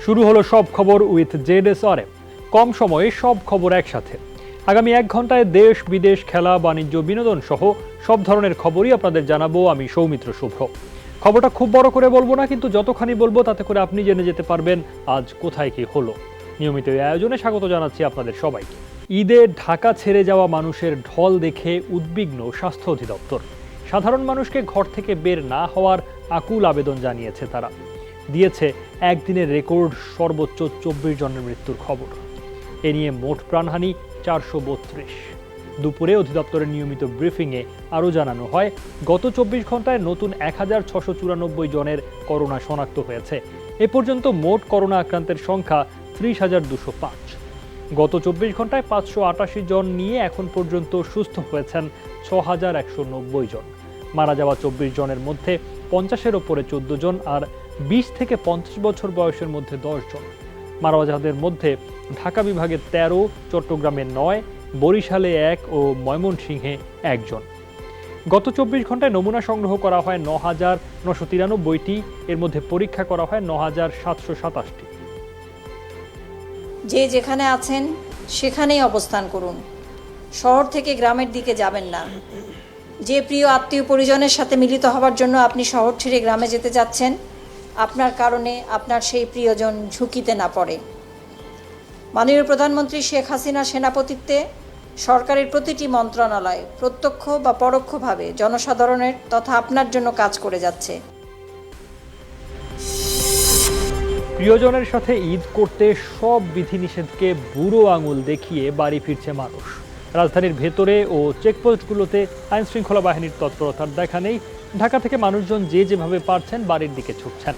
শুরু হলো সব খবর উইথ জেডএসআরএম। কম সময়ে সব খবর একসাথে। আগামী 1 ঘন্টায় দেশ বিদেশ, খেলা, বাণিজ্য, বিনোদন সহ সব ধরনের খবরই আপনাদের জানাবো আমি সৌমিত্র শুভ্র। খবরটা খুব বড় করে বলবো না, কিন্তু যতখানি বলবো তাতে করে আপনি জেনে যেতে পারবেন আজ কোথায় কি হলো। নিয়মিত এই আয়োজনে স্বাগত জানাচ্ছি আপনাদের সবাইকে। ঈদে ঢাকা ছেড়ে যাওয়া মানুষের ঢল দেখে উদ্বিগ্ন স্বাস্থ্য অধিদপ্তর। সাধারণ মানুষকে ঘর থেকে বের না হওয়ার আকুল আবেদন জানিয়েছে তারা। দিয়েছে একদিনের রেকর্ড সর্বোচ্চ 24 জনের মৃত্যুর খবর। এ নিয়ে মোট প্রাণহানি 432। দুপুরে অধিদপ্তরের নিয়মিত ব্রিফিংয়ে আরও জানানো হয়, গত 24 ঘন্টায় নতুন 1694 জনের করোনা শনাক্ত হয়েছে। এ পর্যন্ত মোট করোনা আক্রান্তের সংখ্যা 30,205। গত 24 ঘন্টায় 588 জন নিয়ে এখন পর্যন্ত সুস্থ হয়েছেন 6,190 জন। মারা যাওয়া 24 জনের মধ্যে 50-এর ওপরে 14 জন আর 20 থেকে 50 বছর বয়সের মধ্যে 10 জন। মারা যাওয়াদের মধ্যে ঢাকা বিভাগে 13, চট্টগ্রামে 9, বরিশালে 1 ও ময়মনসিংহে 1 জন। গত 24 ঘন্টায় নমুনা সংগ্রহ করা হয় 9,993টি। এর মধ্যে পরীক্ষা করা হয় 9,727টি। যে যেখানে আছেন সেখানেই অবস্থান করুন। শহর থেকে গ্রামের দিকে যাবেন না। যে প্রিয় আত্মীয় পরিজনের সাথে মিলিত হবার জন্য আপনি শহর ছেড়ে গ্রামে যেতে যাচ্ছেন, আপনার কারণে আপনার সেই প্রিয়জন ঝুঁকিতে না পড়ে। মাননীয় প্রধানমন্ত্রী শেখ হাসিনার সেনাপতিত্বে সরকারের প্রতিটি মন্ত্রণালয় প্রত্যক্ষ বা পরোক্ষভাবে জনসাধারণের তথা আপনার জন্য কাজ করে যাচ্ছে। প্রিয়জনের সাথে ঈদ করতে সব বিধিনিষেধকে বুড়ো আঙুল দেখিয়ে বাড়ি ফিরছে মানুষ। রাজধানীর ভেতরে ও চেকপোস্টগুলোতে আইন শৃঙ্খলা বাহিনীর তৎপরতার দেখা নেই। ঢাকা থেকে মানুষজন যে যেভাবে পারছেন বাড়ির দিকে ছুটছেন।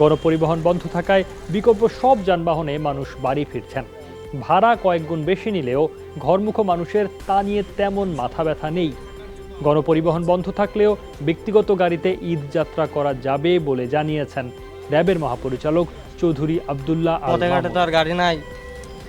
গণপরিবহন বন্ধ থাকায় বিকল্প সব যানবাহনে মানুষ বাড়ি ফিরছেন। ভাড়া কয়েক গুণ বেশি নিলেও ঘরমুখো মানুষের তা নিয়ে তেমন মাথা ব্যথা নেই। গণপরিবহন বন্ধ থাকলেও ব্যক্তিগত গাড়িতে ঈদ যাত্রা করা যাবে বলে জানিয়েছেন র্যাবের মহাপরিচালক চৌধুরী আব্দুল্লাহ আল মামুন। তো আর গাড়ি নাই,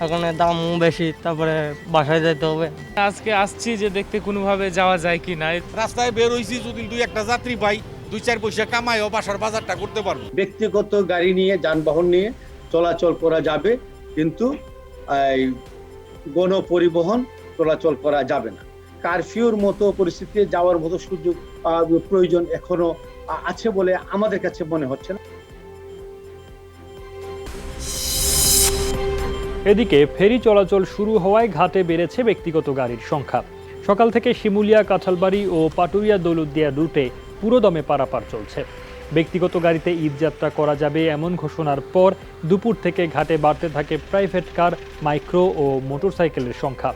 এখন দাম বেশি, তারপরে বাসায় যেতে হবে। আজকে আসছি যে দেখতে কোনোভাবে যাওয়া যায় কি না। রাস্তায় বের হইছি, যদি 2-1টা যাত্রী পাই, 2-4 পয়সা কামাইও বাসার বাজারটা করতে পারবো। ব্যক্তিগত গাড়ি নিয়ে, যানবাহন নিয়ে চলাচল করা যাবে, কিন্তু গণপরিবহন চলাচল করা যাবে না। কারফিউর মতো পরিস্থিতিতে যাওয়ার মতো সুযোগ প্রয়োজন এখনো আছে বলে আমাদের কাছে মনে হচ্ছে না। এদিকে ফেরি চলাচল শুরু হওয়ায় ঘাটে বেড়েছে ব্যক্তিগত গাড়ির সংখ্যা। সকাল থেকে শিমুলিয়া, কাঁঠালবাড়ি ও পাটুরিয়া দৌলতদিয়া রুটে পুরোদমে পারাপার চলছে। ব্যক্তিগত গাড়িতে ঈদ যাত্রা করা যাবে এমন ঘোষণার পর দুপুর থেকে ঘাটে বাড়তে থাকে প্রাইভেট কার, মাইক্রো ও মোটরসাইকেলের সংখ্যা।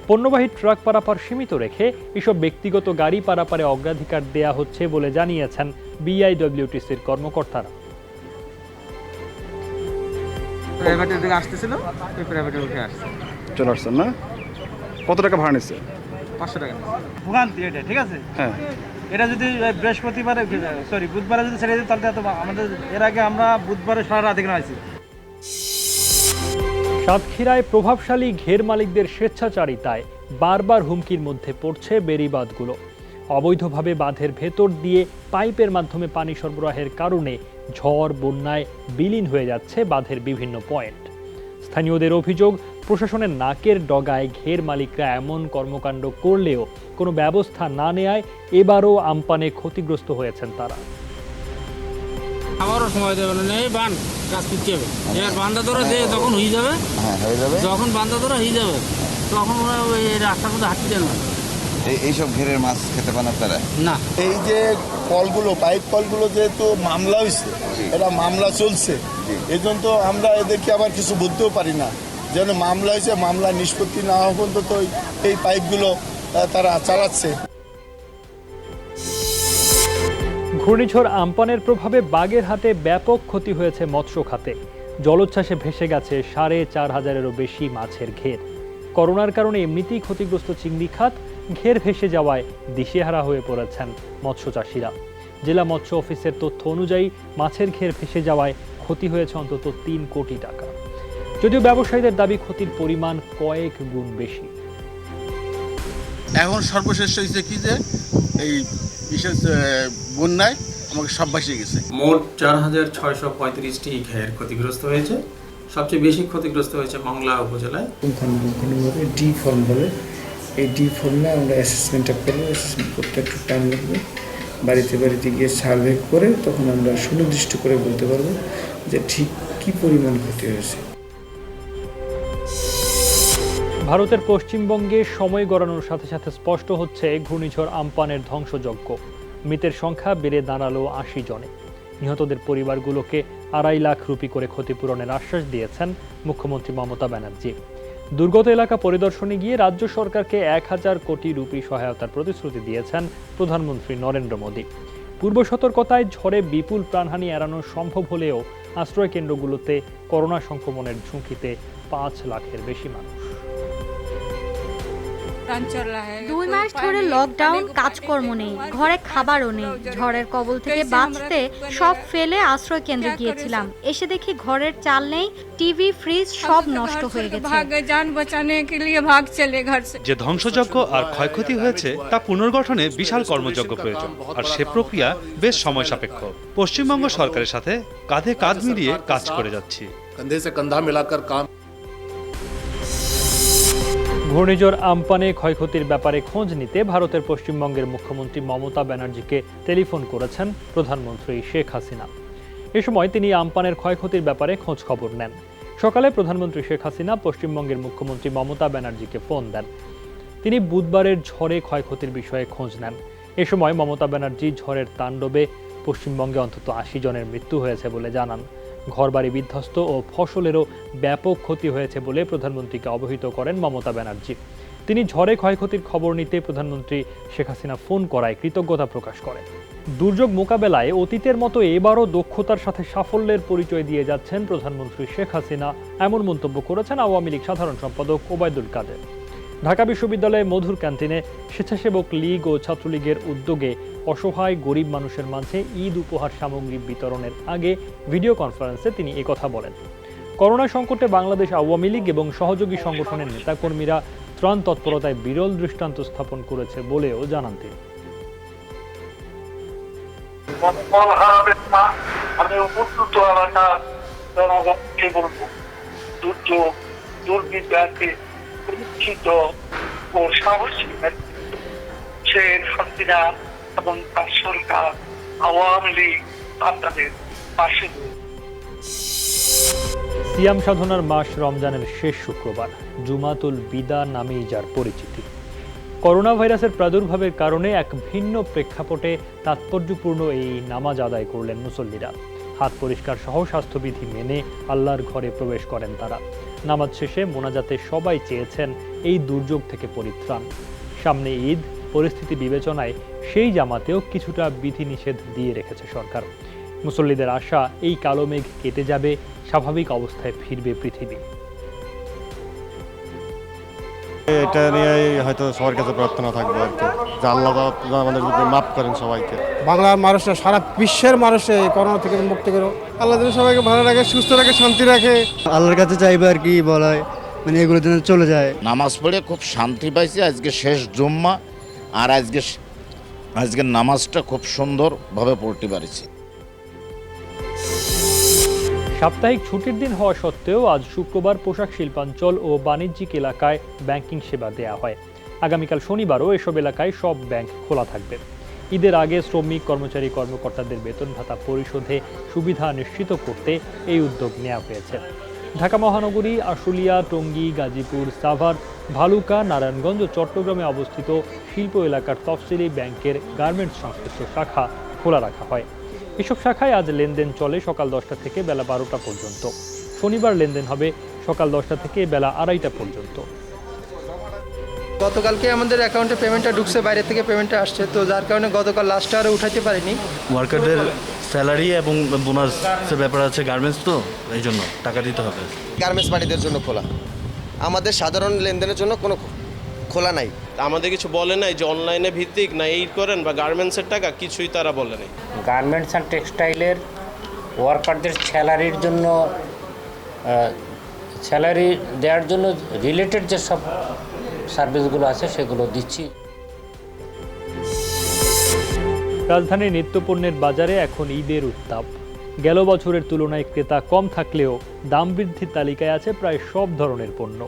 পণ্যবাহী ট্রাক পারাপার সীমিত রেখে এসব ব্যক্তিগত গাড়ি পারাপারে অগ্রাধিকার দেয়া হচ্ছে বলে জানিয়েছেন বিআইডব্লিউটিসির কর্মকর্তারা। প্রাইভেটের দিকে আসতেছিল, ওই প্রাইভেটে উঠে আসছে। চলে আসছেন না? কত টাকা ভাড়া নিচ্ছে? 500 টাকা ভোগান্তি এটা, ঠিক আছে? হ্যাঁ, এটা যদি বৃহস্পতিবারে বুধবারে যদি ছেড়ে দিই, তাহলে তো আমাদের এর আগে আমরা বুধবারে সারা রাত এখানে আছি। সাতক্ষীরায় প্রভাবশালী ঘের মালিকদের স্বেচ্ছাচারিতায় বারবার হুমকির মধ্যে পড়ছে বেড়িবাঁধগুলো। অবৈধভাবে বাঁধের ভেতর দিয়ে পাইপের মাধ্যমে পানি সরবরাহের কারণে ঝড় বন্যায় বিলীন হয়ে যাচ্ছে বাঁধের বিভিন্ন পয়েন্ট। স্থানীয়দের অভিযোগ, প্রশাসনের নাকের ডগায় ঘের মালিকরা এমন কর্মকাণ্ড করলেও কোনো ব্যবস্থা না নেয়ায় এবারও আমপানে ক্ষতিগ্রস্ত হয়েছেন তারা। আবারও সময় দেবে না, এই বান কাজ করতে হবে। এবার বান্ধা ধরা যে যখন হয়ে যাবে, যখন বান্ধা ধরা হয়ে যাবে তখন ওরা ওই রাস্তার মধ্যে হাঁটতে দেন না। এইসব ঘেরের মাছ খেতে পান আপনারা? না, এই যে কলগুলো, পাইপ কলগুলো যেহেতু মামলা হয়েছে, এটা মামলা চলছে, এই জন্য তো আমরা এদেরকে আবার কিছু বুঝতেও পারি না। যেন মামলা হয়েছে, মামলা নিষ্পত্তি না হওয়া পর্যন্ত এই পাইপগুলো তারা চালাচ্ছে। ঘূর্ণিঝড় আমপানের প্রভাবে বাগেরহাটে ব্যাপক ক্ষতি হয়েছে মৎস্য খাতে। জলোচ্ছ্বাসে ভেসে গেছে 4,500-এরও বেশি মাছের ঘের। করোনার কারণে এমনিতেই ক্ষতিগ্রস্ত চিংড়ি খাত, ঘের ভেসে যাওয়ায় দিশেহারা হয়ে পড়েছেন মৎস্য চাষিরা। জেলা মৎস্য অফিসের তথ্য অনুযায়ী মাছের ঘের ভেসে যাওয়ায় ক্ষতি হয়েছে অন্তত 3 কোটি টাকা। যদিও ব্যবসায়ীদের দাবি ক্ষতির পরিমাণ কয়েক গুণ বেশি। এখন সর্বশেষ হয়েছে কি যে এই বিশেষ বন্যায় আমাকে সব ভাসিয়ে গেছে। মোট 4,635টি ঘের ক্ষতিগ্রস্ত হয়েছে। সবচেয়ে বেশি ক্ষতিগ্রস্ত হয়েছে মংলা উপজেলায়। পুঙ্খানুপুঙ্খানুভাবে ডি ফর্ম বলে, এই ডি ফর্মে আমরা অ্যাসেসমেন্টটা করবো। অ্যাসেসমেন্ট করতে একটু টাইম লাগবে। বাড়িতে বাড়িতে গিয়ে সার্ভে করে তখন আমরা সুনির্দিষ্ট করে বলতে পারবো যে ঠিক কী পরিমাণ ক্ষতি হয়েছে। ভারতের পশ্চিমবঙ্গে সময় গড়ানোর সাথে সাথে স্পষ্ট হচ্ছে ঘূর্ণিঝড় আম্পানের ধ্বংসযজ্ঞ। মৃতের সংখ্যা বেড়ে দাঁড়ালো 80 জনে। নিহতদের পরিবারগুলোকে 2.5 লাখ রুপি করে ক্ষতিপূরণের আশ্বাস দিয়েছেন মুখ্যমন্ত্রী মমতা ব্যানার্জি। দুর্গত এলাকা পরিদর্শনে গিয়ে রাজ্য সরকারকে 1000 কোটি রুপি সহায়তার প্রতিশ্রুতি দিয়েছেন প্রধানমন্ত্রী নরেন্দ্র মোদী। পূর্ব সতর্কতায় ঝড়ে বিপুল প্রাণহানি এড়ানো সম্ভব হলেও আশ্রয় কেন্দ্রগুলোতে করোনা সংক্রমণের ঝুঁকিতে 5 লাখের বেশি মানুষ। 2 মাস ধরে লকডাউন, কাজকর্ম নেই, ঘরে খাবারও নেই। ঝড়ের কবল থেকে বাঁচতে সব ফেলে আশ্রয় কেন্দ্রে গিয়েছিলাম। এসে দেখি ঘরের চাল নেই, টিভি, ফ্রিজ সব নষ্ট হয়ে গেছে। যে ধ্বংসযজ্ঞ আর ক্ষয়ক্ষতি হয়েছে তা পুনর্গঠনে বিশাল কর্মযজ্ঞ প্রয়োজন, আর সে প্রক্রিয়া বেশ সময় সাপেক্ষ। পশ্চিমবঙ্গ সরকারের সাথে কাঁধে কাঁধ মিলিয়ে কাজ করে যাচ্ছি। ঘূর্ণিঝড় আম্পানে ক্ষয়ক্ষতির ব্যাপারে খোঁজ নিতে ভারতের পশ্চিমবঙ্গের মুখ্যমন্ত্রী মমতা ব্যানার্জিকে টেলিফোন করেছেন প্রধানমন্ত্রী শেখ হাসিনা। এ সময় তিনি আম্পানের ক্ষয়ক্ষতির ব্যাপারে খোঁজ খবর নেন। সকালে প্রধানমন্ত্রী শেখ হাসিনা পশ্চিমবঙ্গের মুখ্যমন্ত্রী মমতা ব্যানার্জিকে ফোন দেন। তিনি বুধবারের ঝড়ে ক্ষয়ক্ষতির বিষয়ে খোঁজ নেন। এ সময় মমতা ব্যানার্জি ঝড়ের তাণ্ডবে পশ্চিমবঙ্গে অন্তত 80 জনের মৃত্যু হয়েছে বলে জানান। ঘরবাড়ি বিধ্বস্ত ও ফসলেরও ব্যাপক ক্ষতি হয়েছে বলে প্রধানমন্ত্রীকে অবহিত করেন মমতা ব্যানার্জি। তিনি ঝড়ে ক্ষয়ক্ষতির খবর নিতে প্রধানমন্ত্রী শেখ হাসিনা ফোন করায় কৃতজ্ঞতা প্রকাশ করেন। দুর্যোগ মোকাবেলায় অতীতের মতো এবারও দক্ষতার সাথে সাফল্যের পরিচয় দিয়ে যাচ্ছেন প্রধানমন্ত্রী শেখ হাসিনা, এমন মন্তব্য করেছেন আওয়ামী লীগ সাধারণ সম্পাদক ওবায়দুল কাদের। ঢাকা বিশ্ববিদ্যালয়ে মধুর ক্যান্টিনে স্বেচ্ছাসেবক লীগ ও ছাত্রলীগের উদ্যোগে অসহায় গরিব মানুষের মাঝে ঈদ উপহার সামগ্রী বিতরণের আগে ভিডিও কনফারেন্সে তিনি একথা বলেন। করোনা সংকটে বাংলাদেশ আওয়ামী লীগ এবং সহযোগী সংগঠনের নেতাকর্মীরা ত্রাণ তৎপরতায় বিরল দৃষ্টান্ত স্থাপন করেছে বলেও জানান তিনি। আমি উপযুক্ত এলাকা জনগণকে বলবো, দুর্যোগ দুর্বিপাকে পরীক্ষিত ও সাহসী শেখ হাসিনা এবং তার সরকার আওয়ামী লীগ আপনাদের পাশে। সিয়াম সাধনার মাস রমজানের শেষ শুক্রবার, জুমাতুল বিদা নামেই যার পরিচিতি। করোনা ভাইরাসের প্রাদুর্ভাবের কারণে এক ভিন্ন প্রেক্ষাপটে তাৎপর্যপূর্ণ এই নামাজ আদায় করলেন মুসল্লিরা। হাত পরিষ্কার সহ স্বাস্থ্যবিধি মেনে আল্লাহর ঘরে প্রবেশ করেন তারা। নামাজ শেষে মোনাজাতে সবাই চেয়েছেন এই দুর্যোগ থেকে পরিত্রাণ। সামনে ঈদ, পরিস্থিতি বিবেচনায় সেই জামাতেও কিছুটা বিধিনিষেধ দিয়ে রেখেছে সরকার। মুসল্লিদের আশা এই কালো মেঘ কেটে যাবে, স্বাভাবিক অবস্থায় ফিরবে পৃথিবী। এটা নিয়ে হয়তো সবার কাছে প্রার্থনা থাকবে আর কি, যে আল্লাহ আমাদের মাফ করেন সবাইকে। বাংলার মানুষরা সারা বিশ্বের মানুষে করোনা থেকে মুক্তি করো, আল্লাহ যেন সবাইকে ভালো রাখে, সুস্থ রাখে, শান্তি রাখে। আল্লাহর কাছে চাইবে আর কি বলায়, মানে এগুলো যেন চলে যায়। নামাজ পড়ে খুব শান্তি পাইছি। আজকে শেষ জুম্মা, আর আজকের নামাজটা খুব সুন্দরভাবে পড়তে পারছি। সাপ্তাহিক ছুটির দিন হওয়া সত্ত্বেও আজ শুক্রবার পোশাক শিল্পাঞ্চল ও বাণিজ্যিক এলাকায় ব্যাংকিং সেবা দেয়া হয়। আগামীকাল শনিবারও এসব এলাকায় সব ব্যাংক খোলা থাকবে। ঈদের আগে শ্রমিক, কর্মচারী, কর্মকর্তাদের বেতন ভাতা পরিশোধে সুবিধা নিশ্চিত করতে এই উদ্যোগ নেওয়া হয়েছে। ঢাকা মহানগরী, আশুলিয়া, টঙ্গী, গাজীপুর, সাভার, ভালুকা, নারায়ণগঞ্জ ও চট্টগ্রামে অবস্থিত শিল্প এলাকার তফসিলি ব্যাংকের গার্মেন্টস সংশ্লিষ্ট শাখা খোলা রাখা হয়। এসব শাখায় আজ লেনদেন চলে সকাল 10টা থেকে বেলা 12টা পর্যন্ত। শনিবার লেনদেন হবে সকাল 10টা থেকে বেলা 2:30টা পর্যন্ত। গতকালকে আমাদের অ্যাকাউন্টে পেমেন্টটা ঢুকছে, বাইরে থেকে পেমেন্টটা আসছে, তো যার কারণে গতকাল লাস্টে আরও উঠাতে পারিনি। ওয়ার্কারদের স্যালারি এবং বোনাসের ব্যাপার আছে, গার্মেন্টস তো এই জন্য টাকা দিতে হবে। গার্মেন্টস বাড়িদের জন্য খোলা, আমাদের সাধারণ লেনদেনের জন্য কোনো খোলা নাই। আমাদের কিছু বলে নাই যে অনলাইনে ভিত্তিক না এই করেন বা গার্মেন্টসের টাকা, কিছুই তারা বলে নাই। গার্মেন্টস অ্যান্ড টেক্সটাইলের ওয়ার্কারদের স্যালারির জন্য, স্যালারি দেওয়ার জন্য রিলেটেড যেসব সার্ভিসগুলো আছে সেগুলো দিচ্ছি। রাজধানীর নিত্যপণ্যের বাজারে এখন ঈদের উত্তাপ। গেল বছরের তুলনায় ক্রেতা কম থাকলেও দাম বৃদ্ধির তালিকায় আছে প্রায় সব ধরনের পণ্য।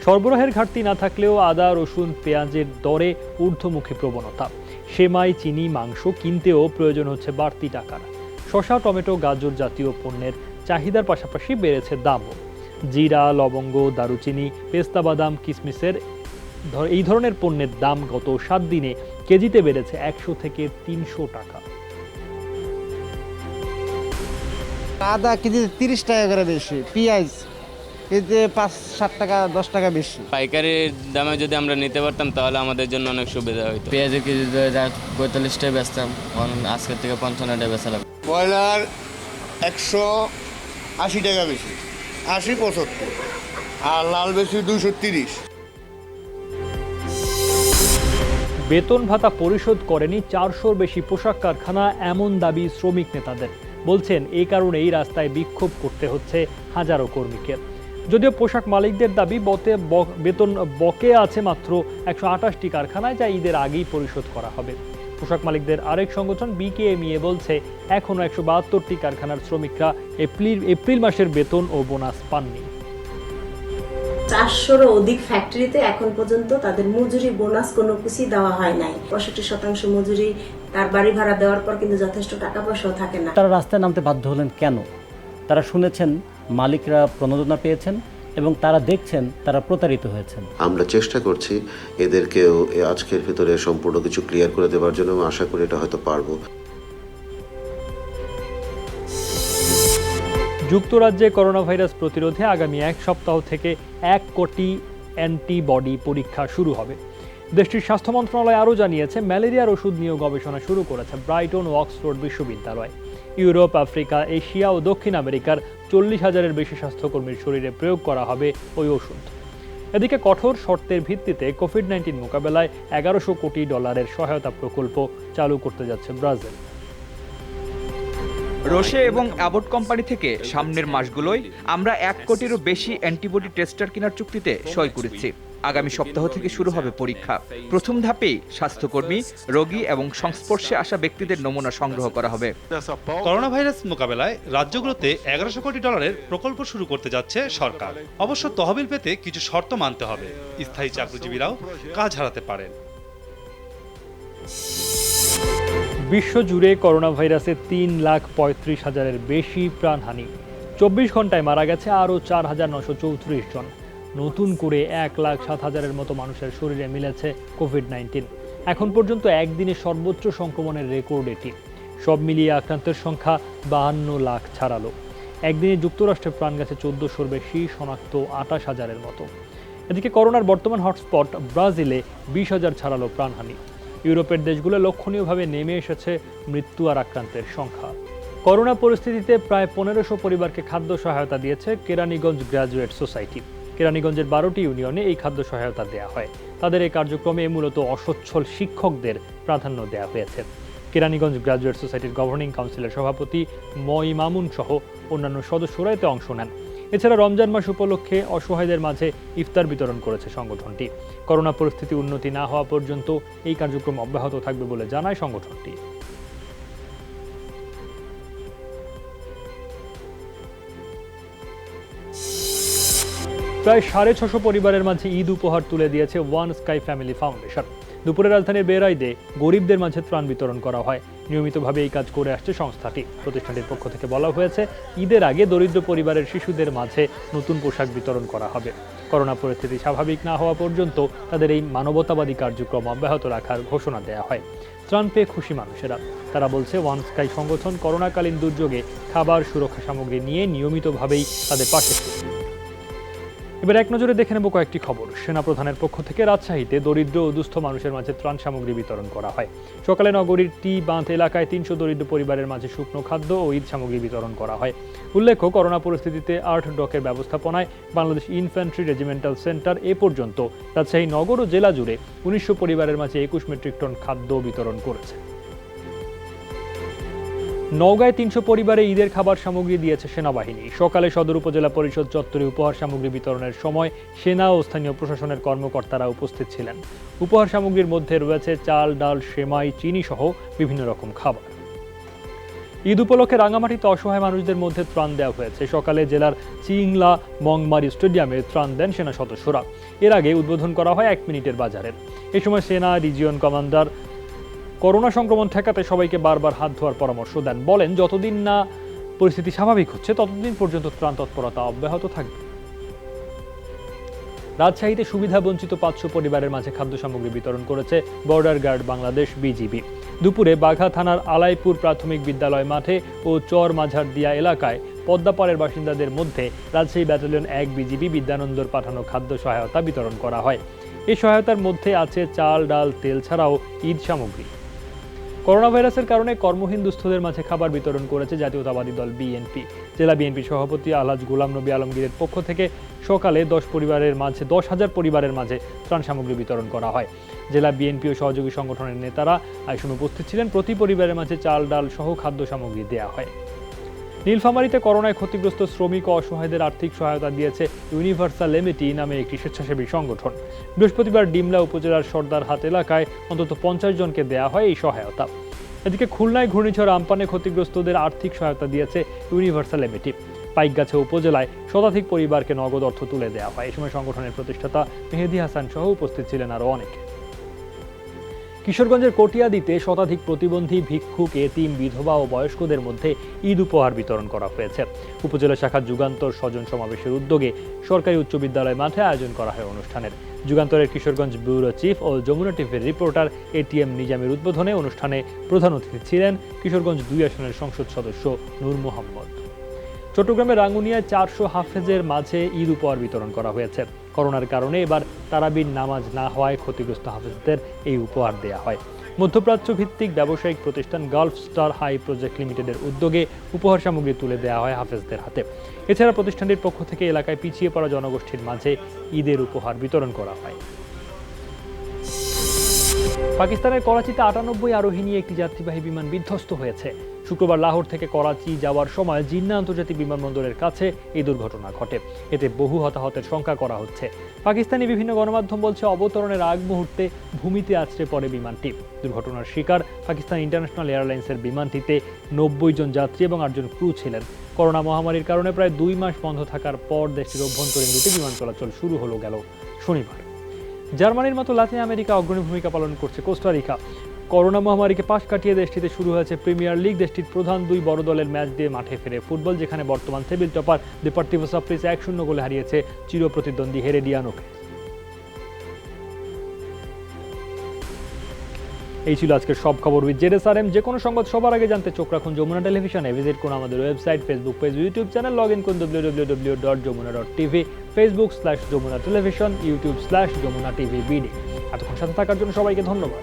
সরবরাহের ঘাটতি না থাকলেও আদা, রসুন, পেঁয়াজের দরে ঊর্ধ্বমুখী প্রবণতা। সেমাই, চিনি, মাংস কিনতেও প্রয়োজন হচ্ছে বাড়তি টাকার। শসা, টমেটো, গাজর জাতীয় পণ্যের চাহিদার পাশাপাশি বেড়েছে দামও। জিরা, লবঙ্গ, দারুচিনি, পেস্তা বাদাম, কিশমিশের এই ধরনের পণ্যের দাম গত 7 দিনে কেজিতে বেড়েছে 100 থেকে 300 টাকা। আদা কেজিতে 30 টাকা করে বেশি, পেঁয়াজ কেজিতে 5-7 টাকা 10 টাকা বেশি। পাইকারি দামে যদি আমরা নিতে পারতাম তাহলে আমাদের জন্য অনেক সুবিধা হতো। পেঁয়াজের কেজি 45 টাকা বেচতাম, আজকের থেকে 55 টাকা বেচা লাগবে। ব্রয়লার 180 টাকা বেশি, 80-75, আর লাল বেশি 230। বেতন ভাতা পরিশোধ করেনি 400-র বেশি পোশাক কারখানা, এমন দাবি শ্রমিক নেতাদের। বলছেন এই কারণেই রাস্তায় বিক্ষোভ করতে হচ্ছে হাজারো কর্মীকে। যদিও পোশাক মালিকদের দাবি বেতন বকেয়া আছে মাত্র 128টি কারখানায়, যা ঈদের আগেই পরিশোধ করা হবে। পোশাক মালিকদের আরেক সংগঠন বিকেএমইএ বলছে এখনও 172টি কারখানার শ্রমিকরা এপ্রিল মাসের বেতন ও বোনাস পাননি। 400-রও অধিক ফ্যাক্টরিতে এখন পর্যন্ত তাদের মজুরি, বোনাস কোনো কিছুই দেওয়া হয় নাই। 65% মজুরি, তার বাড়ি ভাড়া দেওয়ার পর কিন্তু যথেষ্ট টাকা পয়সাও থাকে না। তারা রাস্তায় নামতে বাধ্য হলেন কেন? তারা শুনেছেন মালিকরা প্রণোদনা পেয়েছেন এবং তারা দেখছেন তারা প্রতারিত হয়েছেন। আমরা চেষ্টা করছি এদেরকেও আজকের ভিতরে সম্পূর্ণ কিছু ক্লিয়ার করে দেওয়ার জন্য। আশা করি এটা হয়তো পারবো। যুক্তরাজ্যে করোনা ভাইরাস প্রতিরোধে আগামী 1 সপ্তাহ থেকে 1 কোটি অ্যান্টিবডি পরীক্ষা শুরু হবে। দেশটির স্বাস্থ্য মন্ত্রণালয় আরও জানিয়েছে, ম্যালেরিয়ার ওষুধ নিয়েও গবেষণা শুরু করেছে ব্রাইটন ও অক্সফোর্ড বিশ্ববিদ্যালয়। ইউরোপ, আফ্রিকা, এশিয়া ও দক্ষিণ আমেরিকার 40,000-এর বেশি স্বাস্থ্যকর্মীর শরীরে প্রয়োগ করা হবে ওই ওষুধ। এদিকে কঠোর শর্তের ভিত্তিতে কোভিড-19 মোকাবেলায় $1100 কোটি সহায়তা প্রকল্প চালু করতে যাচ্ছে ব্রাজিল। রোশে এবং অ্যাবট কোম্পানি থেকে সামনের মাসগুলোয় আমরা 1 কোটিরও বেশি অ্যান্টিবডি টেস্টার কেনার চুক্তিতে সই করেছি। আগামী সপ্তাহ থেকে শুরু হবে পরীক্ষা। প্রথম ধাপেই স্বাস্থ্যকর্মী, রোগী এবং সংস্পর্শে আসা ব্যক্তিদের নমুনা সংগ্রহ করা হবে। করোনা ভাইরাস মোকাবেলায় রাজ্যগুলোতে $1100 কোটি প্রকল্প শুরু করতে যাচ্ছে সরকার। অবশ্য তহবিল পেতে কিছু শর্ত মানতে হবে। স্থায়ী চাকরিজীবীরাও কাজ হারাতে পারেন। বিশ্বজুড়ে করোনা ভাইরাসে 3,35,000-এর বেশি প্রাণহানি। 24 ঘন্টায় মারা গেছে আরও 4,934 জন। নতুন করে 1,07,000-এর মতো মানুষের শরীরে মিলেছে কোভিড-19। এখন পর্যন্ত একদিনে সর্বোচ্চ সংক্রমণের রেকর্ড এটি। সব মিলিয়ে আক্রান্তের সংখ্যা 52 লাখ ছাড়ালো। একদিনে যুক্তরাষ্ট্রে প্রাণ গেছে 1400-র বেশি, শনাক্ত 28,000-এর মতো। এদিকে করোনার বর্তমান হটস্পট ব্রাজিলে 20,000 ছাড়ালো প্রাণহানি। ইউরোপের দেশগুলো লক্ষণীয়ভাবে নেমে এসেছে মৃত্যু আর আক্রান্তের সংখ্যা। করোনা পরিস্থিতিতে প্রায় 1500 পরিবারকে খাদ্য সহায়তা দিয়েছে কেরানীগঞ্জ গ্র্যাজুয়েট সোসাইটি। কেরানীগঞ্জের 12টি ইউনিয়নে এই খাদ্য সহায়তা দেওয়া হয়। তাদের এই কার্যক্রমে মূলত অসচ্ছল শিক্ষকদের প্রাধান্য দেওয়া হয়েছে। কেরানীগঞ্জ গ্র্যাজুয়েট সোসাইটির গভর্নিং কাউন্সিলের সভাপতি মামুন সহ অন্যান্য সদস্যরা এতে অংশ নেন। এছাড়া রমজান মাস উপলক্ষে অসহায়দের মাঝে ইফতার বিতরণ করেছে সংগঠনটি। করোনা পরিস্থিতি উন্নতি না হওয়া পর্যন্ত এই কার্যক্রম অব্যাহত থাকবে বলে জানায় সংগঠনটি। প্রায় 650 পরিবারের মাঝে ঈদ উপহার তুলে দিয়েছে ওয়ান স্কাই ফ্যামিলি ফাউন্ডেশন। দুপুরে রাজধানীর বেরাইদে গরিবদের মাঝে ত্রাণ বিতরণ করা হয়। নিয়মিতভাবে এই কাজ করে আসছে সংস্থাটি। প্রতিষ্ঠানটির পক্ষ থেকে বলা হয়েছে, ঈদের আগে দরিদ্র পরিবারের শিশুদের মাঝে নতুন পোশাক বিতরণ করা হবে। করোনা পরিস্থিতি স্বাভাবিক না হওয়া পর্যন্ত তাদের এই মানবতাবাদী কার্যক্রম অব্যাহত রাখার ঘোষণা দেওয়া হয়। ত্রাণ পেয়ে খুশি মানুষেরা। তারা বলছে, ওয়ান স্কাই সংগঠন করোনাকালীন দুর্যোগে খাবার, সুরক্ষা সামগ্রী নিয়ে নিয়মিতভাবেই তাদের পাশে। এবার এক নজরে দেখে নেব কয়েকটি খবর। সেনাপ্রধানের পক্ষ থেকে রাজশাহীতে দরিদ্র ও দুস্থ মানুষের মাঝে ত্রাণ সামগ্রী বিতরণ করা হয়। সকালে নগরীর টি বাঁধ এলাকায় 300 দরিদ্র পরিবারের মাঝে শুকনো খাদ্য ও ঈদ সামগ্রী বিতরণ করা হয়। উল্লেখ্য, করোনা পরিস্থিতিতে 8 ডকের ব্যবস্থাপনায় বাংলাদেশ ইনফ্যান্ট্রি রেজিমেন্টাল সেন্টার এ পর্যন্ত রাজশাহী নগর ও জেলা জুড়ে 1900 পরিবারের মাঝে 21 মেট্রিক টন খাদ্য বিতরণ করেছে। নওগাঁয় ৩০০ পরিবারে ঈদের খাবার সামগ্রী দিয়েছে সেনাবাহিনী। সকালে সদর উপজেলা পরিষদ চত্বরে উপহার সামগ্রী বিতরণের সময় সেনা ও স্থানীয় প্রশাসনের কর্মকর্তারা উপস্থিত ছিলেন। উপহার সামগ্রীর মধ্যে রয়েছে চাল, ডাল, সেমাই, চিনি সহ বিভিন্ন রকম খাবার। ঈদ উপলক্ষে রাঙামাটিতে অসহায় মানুষদের মধ্যে ত্রাণ দেওয়া হয়েছে। সকালে জেলার চিংলা মংমারি স্টেডিয়ামে ত্রাণ দেন সেনা সদস্যরা। এর আগে উদ্বোধন করা হয় 1 মিনিটের বাজারের। এ সময় সেনা রিজিয়ন কমান্ডার করোনা সংক্রমণ ঠেকাতে সবাইকে বারবার হাত ধোয়ার পরামর্শ দেন। বলেন, যতদিন না পরিস্থিতি স্বাভাবিক হচ্ছে ততদিন পর্যন্ত ত্রাণ তৎপরতা অব্যাহত থাকবে। রাজশাহীতে সুবিধাবঞ্চিত 500 পরিবারের মাঝে খাদ্য সামগ্রী বিতরণ করেছে বর্ডার গার্ড বাংলাদেশ বিজিবি। দুপুরে বাঘা থানার আলাইপুর প্রাথমিক বিদ্যালয় মাঠে ও চর মাঝারদিয়া এলাকায় পদ্মাপাড়ের বাসিন্দাদের মধ্যে রাজশাহী ব্যাটালিয়ন 1 বিজিবি বিদ্যানন্দর পাঠানো খাদ্য সহায়তা বিতরণ করা হয়। এই সহায়তার মধ্যে আছে চাল, ডাল, তেল ছাড়াও ঈদ সামগ্রী। করোনা ভাইরাসের কারণে কর্মহীন দুস্থদের মাঝে খাবার বিতরণ করেছে জাতীয়তাবাদী দল বিএনপি। জেলা বিএনপি সভাপতি আলহাজ গোলাম নবী আলমগীরের পক্ষ থেকে সকালে 10,000 পরিবারের মাঝে ত্রাণ সামগ্রী বিতরণ করা হয়। জেলা বিএনপি ও সহযোগী সংগঠনের নেতারা আয়োজনে উপস্থিত ছিলেন। প্রতি পরিবারের মাঝে চাল, ডাল সহ খাদ্য সামগ্রী দেওয়া হয়। নীলফামারীতে করোনায় ক্ষতিগ্রস্ত শ্রমিক ও অসহায়দের আর্থিক সহায়তা দিয়েছে ইউনিভার্সাল এমিটি নামে একটি স্বেচ্ছাসেবী সংগঠন। বৃহস্পতিবার ডিমলা উপজেলার সর্দারহাট এলাকায় অন্তত 50 জনকে দেওয়া হয় এই সহায়তা। এদিকে খুলনায় ঘূর্ণিঝড় আমপানে ক্ষতিগ্রস্তদের আর্থিক সহায়তা দিয়েছে ইউনিভার্সাল এমিটি। পাইকগাছা উপজেলায় শতাধিক পরিবারকে নগদ অর্থ তুলে দেওয়া হয়। এই সময় সংগঠনের প্রতিষ্ঠাতা মেহেদী হাসান সহ উপস্থিত ছিলেন আরও অনেকে। কিশোরগঞ্জের কটিয়াদীতে শতাধিক প্রতিবন্ধী, ভিক্ষুক, এতিম, বিধবা ও বয়স্কদের মধ্যে ঈদ উপহার বিতরণ করা হয়েছে। উপজেলা শাখা যুগান্তর স্বজন সমাবেশের উদ্যোগে সরকারি উচ্চ বিদ্যালয় মাঠে আয়োজন করা হয় অনুষ্ঠানের। যুগান্তরের কিশোরগঞ্জ ব্যুরো চিফ ও যমুনা টিভির রিপোর্টার এটিএম নিজামের উদ্বোধনে অনুষ্ঠানে প্রধান অতিথি ছিলেন কিশোরগঞ্জ 2 আসনের সংসদ সদস্য নূর মোহাম্মদ। চট্টগ্রামের রাঙ্গুনিয়ায় 400 হাফেজের মাঝে ঈদ উপহার বিতরণ করা হয়েছে। করোনার কারণে এবার তারাবির নামাজ না হওয়ায় ক্ষতিগ্রস্ত হাফেজদের এই উপহার দেওয়া হয়। মধ্যপ্রাচ্য ভিত্তিক ব্যবসায়িক প্রতিষ্ঠান গালফ স্টার হাই প্রজেক্ট লিমিটেডের উদ্যোগে উপহার সামগ্রী তুলে দেওয়া হয় হাফেজদের হাতে। এছাড়া প্রতিষ্ঠানটির পক্ষ থেকে এলাকায় পিছিয়ে পড়া জনগোষ্ঠীর মাঝে ঈদের উপহার বিতরণ করা হয়। পাকিস্তানের করাচিতে 98 আরোহী নিয়ে একটি যাত্রীবাহী বিমান বিধ্বস্ত হয়েছে। শুক্রবার লাহোর থেকে করাচি যাওয়ার সময় জিন্না আন্তর্জাতিক বিমানবন্দরের কাছে এই দুর্ঘটনা ঘটে। এতে বহু হতাহতের শঙ্কা করা হচ্ছে। পাকিস্তানি বিভিন্ন গণমাধ্যম বলছে, অবতরণের আগ মুহূর্তে ভূমিতে আছড়ে পড়ে বিমানটি। দুর্ঘটনার শিকার পাকিস্তান ইন্টারন্যাশনাল এয়ারলাইন্সের বিমানটিতে 90 জন যাত্রী এবং 8 জন ক্রু ছিলেন। করোনা মহামারীর কারণে প্রায় 2 মাস বন্ধ থাকার পর দেশটির অভ্যন্তরীণ রুটে বিমান চলাচল শুরু হলো গেল শনিবার। জার্মানির মতো লাতিন আমেরিকা অগ্রণী ভূমিকা পালন করছে কোস্টারিকা। করোনা মহামারীকে পাশ কাটিয়ে দেশটিতে শুরু হয়েছে প্রিমিয়ার লিগ। দেশটির প্রধান 2 বড় দলের ম্যাচ দিয়ে মাঠে ফেরে ফুটবল, যেখানে বর্তমান টেবিল টপার দেপোর্টিভো সাপ্রিস 1-0 গোলে হারিয়েছে চিরপ্রতিদ্বন্দ্বী হেরেডিয়ানোকে। এই ছিল আজকের সব খবর উইথ জেডএসআরএম। যে কোনো সংবাদ সবার আগে জানতে চোখ রাখুন যমুনা টেলিভিশনে। ভিজিট করুন আমাদের website, Facebook page, YouTube channel. Log in করুন www.jomuna.tv, Facebook/যমুনা টেলিভিশন, YouTube/যমুনা টিভি বিডি। এতক্ষণ সাথে থাকার জন্য সবাইকে ধন্যবাদ।